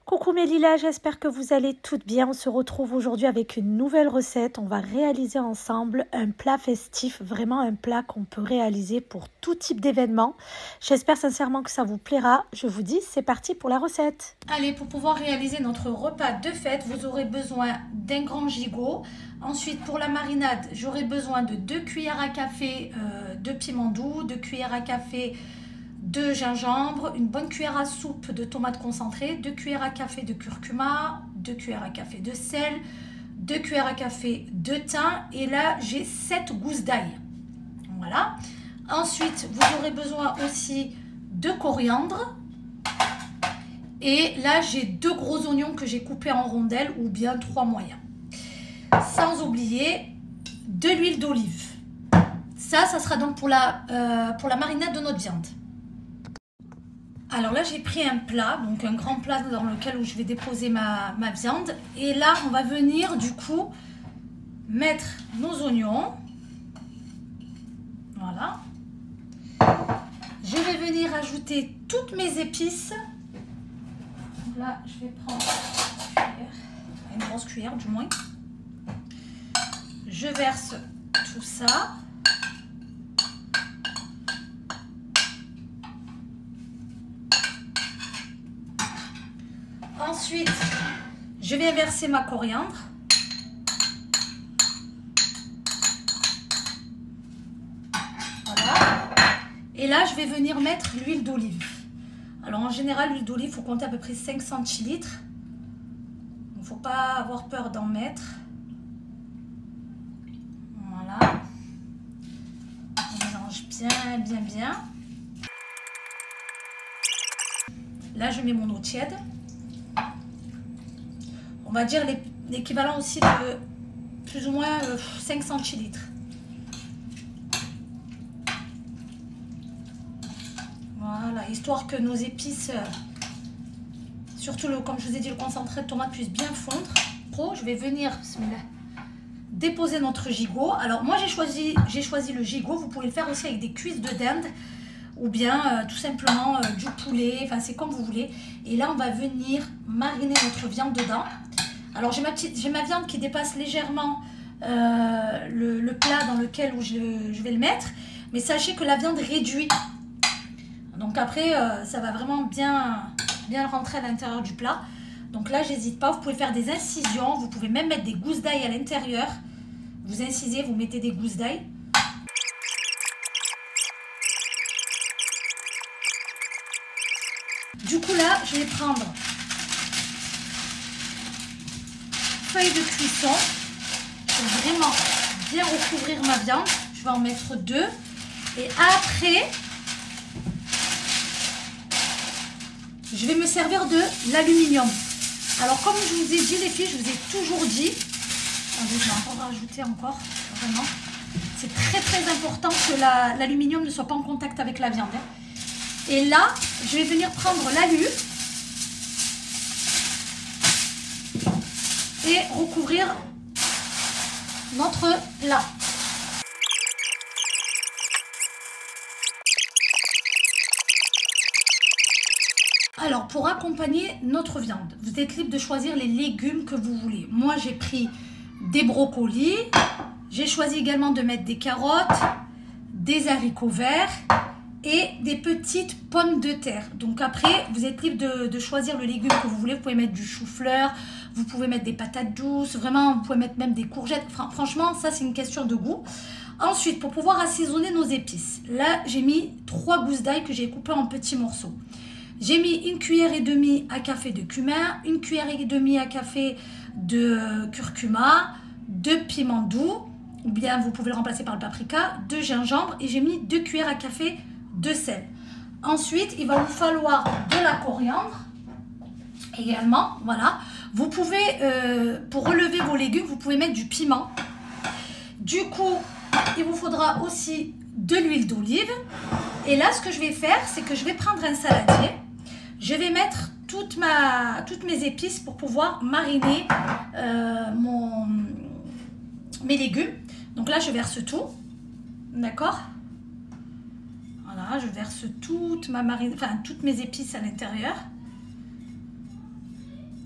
Coucou mes lilas, j'espère que vous allez toutes bien. On se retrouve aujourd'hui avec une nouvelle recette. On va réaliser ensemble un plat festif, vraiment un plat qu'on peut réaliser pour tout type d'événement. J'espère sincèrement que ça vous plaira. Je vous dis, c'est parti pour la recette. Allez, pour pouvoir réaliser notre repas de fête, vous aurez besoin d'un grand gigot. Ensuite, pour la marinade, j'aurai besoin de 2 cuillères à café de piment doux, 2 cuillères à café de gingembre, une bonne cuillère à soupe de tomates concentrées, 2 cuillères à café de curcuma, 2 cuillères à café de sel, 2 cuillères à café de thym et là j'ai 7 gousses d'ail. Voilà. Ensuite, vous aurez besoin aussi de coriandre et là j'ai 2 gros oignons que j'ai coupés en rondelles ou bien 3 moyens. Sans oublier de l'huile d'olive. Ça sera donc pour la marinade de notre viande. Alors là, j'ai pris un plat, donc un grand plat dans lequel je vais déposer ma viande. Et là, on va venir du coup mettre nos oignons. Voilà. Je vais venir ajouter toutes mes épices. Donc là, je vais prendre une grosse cuillère du moins. Je verse tout ça. Ensuite, je vais verser ma coriandre. Voilà. Et là, je vais venir mettre l'huile d'olive. Alors, en général, l'huile d'olive, il faut compter à peu près 5 centilitres. Il ne faut pas avoir peur d'en mettre. Voilà. On mélange bien. Là, je mets mon eau tiède. On va dire l'équivalent aussi de plus ou moins 5 centilitres. Voilà, histoire que nos épices, surtout comme je vous ai dit, le concentré de tomate puisse bien fondre. Je vais venir déposer notre gigot. Alors moi j'ai choisi le gigot, vous pouvez le faire aussi avec des cuisses de dinde ou bien tout simplement du poulet, enfin c'est comme vous voulez. Et là on va venir mariner notre viande dedans. Alors j'ai ma viande qui dépasse légèrement le plat dans lequel je vais le mettre, mais sachez que la viande réduit. Donc après ça va vraiment bien rentrer à l'intérieur du plat. Donc là j'hésite pas, vous pouvez faire des incisions, vous pouvez même mettre des gousses d'ail à l'intérieur. Vous incisez, vous mettez des gousses d'ail. Du coup là je vais prendre feuille de cuisson pour vraiment bien recouvrir ma viande. Je vais en mettre 2 et après je vais me servir de l'aluminium. Alors comme je vous ai dit les filles, je vous ai toujours dit, attendez, je vais encore rajouter vraiment, c'est très important que l'aluminium ne soit pas en contact avec la viande. Et là je vais venir prendre l'alu et recouvrir notre plat. Alors pour accompagner notre viande, vous êtes libre de choisir les légumes que vous voulez. Moi j'ai pris des brocolis, j'ai choisi également de mettre des carottes, des haricots verts et des petites pommes de terre. Donc après vous êtes libre de choisir le légume que vous voulez. Vous pouvez mettre du chou-fleur, vous pouvez mettre des patates douces, vraiment vous pouvez mettre même des courgettes. Franchement ça c'est une question de goût. Ensuite pour pouvoir assaisonner nos épices, là j'ai mis 3 gousses d'ail que j'ai coupées en petits morceaux. J'ai mis 1 cuillère et demie à café de cumin, 1 cuillère et demie à café de curcuma, de piment doux, ou bien vous pouvez le remplacer par le paprika, de gingembre et j'ai mis 2 cuillères à café de sel. Ensuite, il va vous falloir de la coriandre également. Voilà. Vous pouvez, pour relever vos légumes, vous pouvez mettre du piment. Du coup, il vous faudra aussi de l'huile d'olive. Et là, ce que je vais faire, c'est que je vais prendre un saladier. Je vais mettre toutes mes épices pour pouvoir mariner mes légumes. Donc là, je verse tout. D'accord ? Voilà, je verse toutes mes épices à l'intérieur.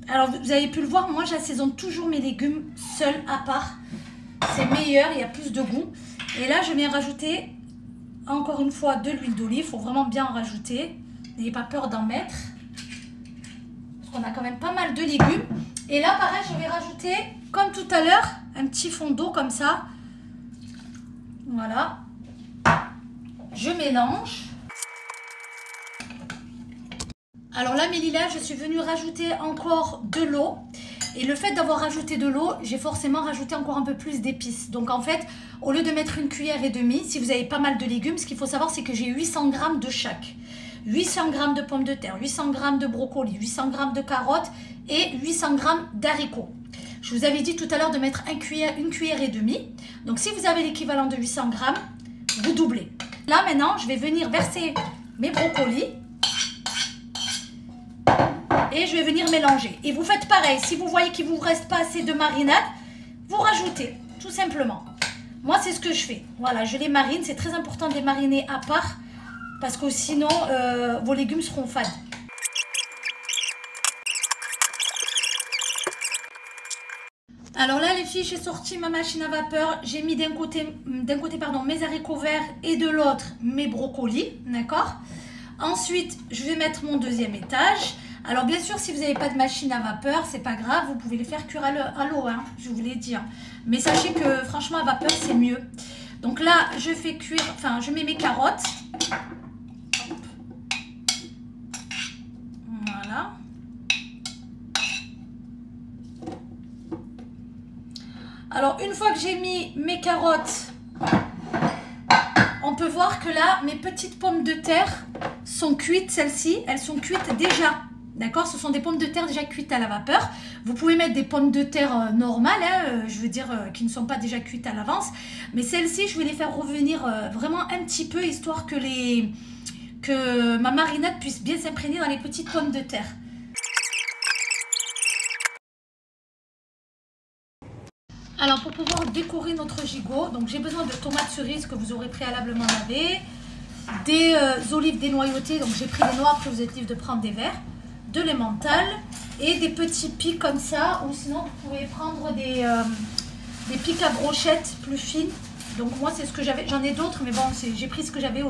Alors, vous avez pu le voir, moi j'assaisonne toujours mes légumes seuls à part. C'est meilleur, il y a plus de goût. Et là, je viens rajouter encore une fois de l'huile d'olive. Il faut vraiment bien en rajouter. N'ayez pas peur d'en mettre. Parce qu'on a quand même pas mal de légumes. Et là, pareil, je vais rajouter, comme tout à l'heure, un petit fond d'eau comme ça. Voilà. Je mélange. Alors là, mes lilas, je suis venue rajouter encore de l'eau. Et le fait d'avoir rajouté de l'eau, j'ai forcément rajouté encore un peu plus d'épices. Donc en fait, au lieu de mettre 1,5 cuillère, si vous avez pas mal de légumes, ce qu'il faut savoir, c'est que j'ai 800 g de chaque. 800 g de pommes de terre, 800 g de brocolis, 800 g de carottes et 800 g d'haricots. Je vous avais dit tout à l'heure de mettre 1,5 cuillère. Donc si vous avez l'équivalent de 800 g, vous doublez. Là maintenant, je vais venir verser mes brocolis. Et je vais venir mélanger. Et vous faites pareil. Si vous voyez qu'il ne vous reste pas assez de marinade, vous rajoutez, tout simplement. Moi, c'est ce que je fais. Voilà, je les marine. C'est très important de les mariner à part. Parce que sinon, vos légumes seront fades. Alors là, les filles, j'ai sorti ma machine à vapeur. J'ai mis d'un côté mes haricots verts et de l'autre mes brocolis. D'accord? Ensuite, je vais mettre mon deuxième étage. Alors bien sûr, si vous n'avez pas de machine à vapeur, c'est pas grave, vous pouvez les faire cuire à l'eau, hein, je voulais dire. Mais sachez que franchement à vapeur c'est mieux. Donc là, je fais cuire, enfin je mets mes carottes. Hop. Voilà. Alors une fois que j'ai mis mes carottes, on peut voir que là, mes petites pommes de terre sont cuites, celles-ci, elles sont cuites déjà. D'accord, ce sont des pommes de terre déjà cuites à la vapeur. Vous pouvez mettre des pommes de terre normales, hein, je veux dire qui ne sont pas déjà cuites à l'avance. Mais celles-ci, je vais les faire revenir vraiment un petit peu, histoire que ma marinade puisse bien s'imprégner dans les petites pommes de terre. Alors pour pouvoir décorer notre gigot, donc j'ai besoin de tomates cerises que vous aurez préalablement lavées, des olives dénoyautées, donc j'ai pris des noires, que vous êtes libre de prendre des verts, de l'emmental et des petits pics comme ça, ou sinon vous pouvez prendre des pics à brochettes plus fines. Donc moi c'est ce que j'avais, j'en ai d'autres mais bon j'ai pris ce que j'avais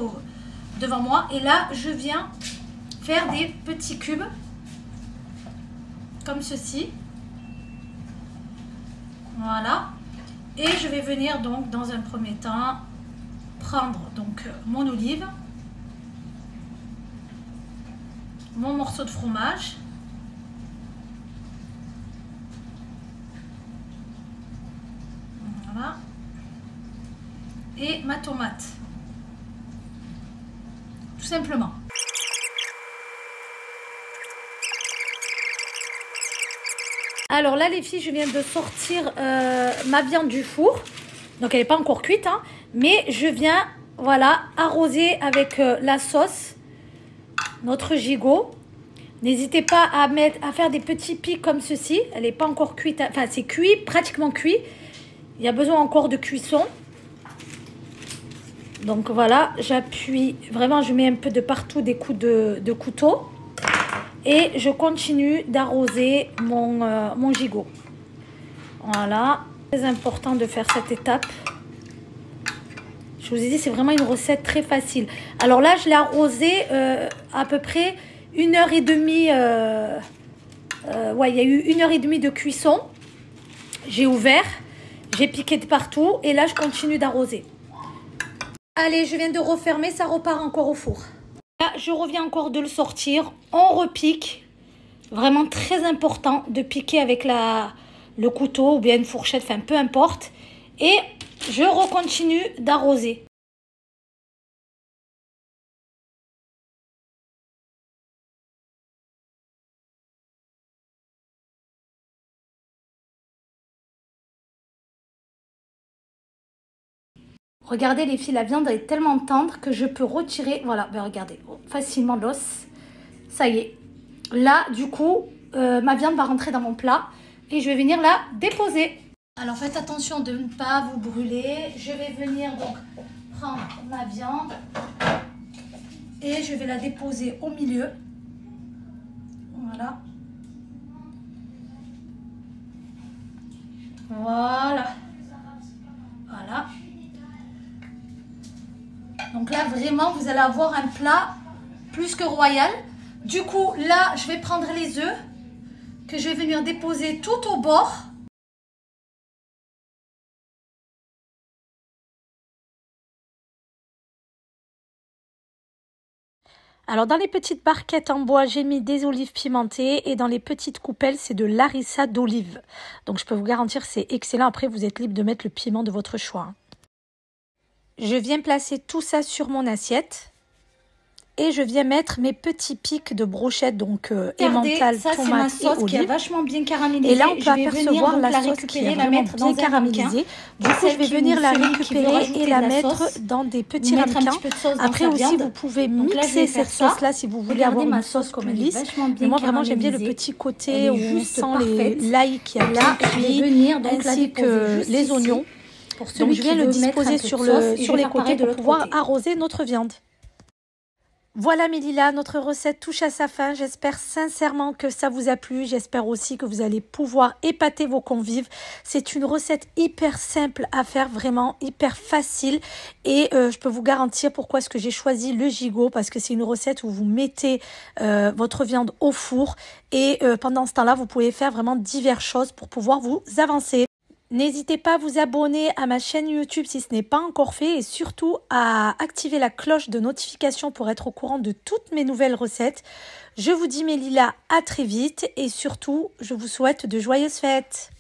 devant moi. Et là je viens faire des petits cubes comme ceci. Voilà. Et je vais venir donc dans un premier temps prendre donc mon olive, mon morceau de fromage, voilà, et ma tomate, tout simplement. Alors là les filles, je viens de sortir ma viande du four, donc elle n'est pas encore cuite, hein, mais je viens voilà arroser avec la sauce notre gigot. N'hésitez pas à faire des petits pics comme ceci. Elle n'est pas encore cuite, enfin c'est cuit, pratiquement cuit. Il y a besoin encore de cuisson. Donc voilà, j'appuie, vraiment je mets un peu de partout des coups de couteau. Et je continue d'arroser mon gigot. Voilà, très important de faire cette étape. Je vous ai dit, c'est vraiment une recette très facile. Alors là, je l'ai arrosé à peu près 1h30. Ouais, il y a eu 1h30 de cuisson. J'ai ouvert, j'ai piqué de partout et là, je continue d'arroser. Allez, je viens de refermer, ça repart encore au four. Là, je reviens encore de le sortir. On repique. Vraiment très important de piquer avec le couteau ou bien une fourchette, enfin peu importe. Et je recontinue d'arroser. Regardez les filles, la viande est tellement tendre que je peux retirer, voilà, ben regardez, facilement l'os. Ça y est. Là, du coup, ma viande va rentrer dans mon plat et je vais venir la déposer. Alors faites attention de ne pas vous brûler. Je vais venir donc prendre ma viande et je vais la déposer au milieu. Voilà. Voilà. Voilà. Donc là, vraiment, vous allez avoir un plat plus que royal. Du coup, là, je vais prendre les œufs que je vais venir déposer tout au bord. Alors dans les petites barquettes en bois, j'ai mis des olives pimentées et dans les petites coupelles, c'est de l'harissa d'olive. Donc je peux vous garantir c'est excellent. Après, vous êtes libre de mettre le piment de votre choix. Je viens placer tout ça sur mon assiette. Et je viens mettre mes petits pics de brochettes, donc emmental, tomate et olive. Qui est vachement bien caramélisée. Et là, on peut apercevoir la sauce qui est vraiment bien caramélisée. Du coup, je vais venir la récupérer et la mettre dans des petits ramequins. Après aussi, vous pouvez mixer cette sauce-là si vous voulez avoir une sauce comme lisse. Mais moi, vraiment, j'aime bien le petit côté où on sent l'ail qui a bien cuit, ainsi que les oignons. Donc, je viens le disposer sur les côtés pour pouvoir arroser notre viande. Voilà mes lilas, notre recette touche à sa fin. J'espère sincèrement que ça vous a plu. J'espère aussi que vous allez pouvoir épater vos convives. C'est une recette hyper simple à faire, vraiment hyper facile. Et je peux vous garantir pourquoi est-ce que j'ai choisi le gigot. Parce que c'est une recette où vous mettez votre viande au four. Et pendant ce temps-là, vous pouvez faire vraiment diverses choses pour pouvoir vous avancer. N'hésitez pas à vous abonner à ma chaîne YouTube si ce n'est pas encore fait et surtout à activer la cloche de notification pour être au courant de toutes mes nouvelles recettes. Je vous dis mes lilas à très vite et surtout je vous souhaite de joyeuses fêtes.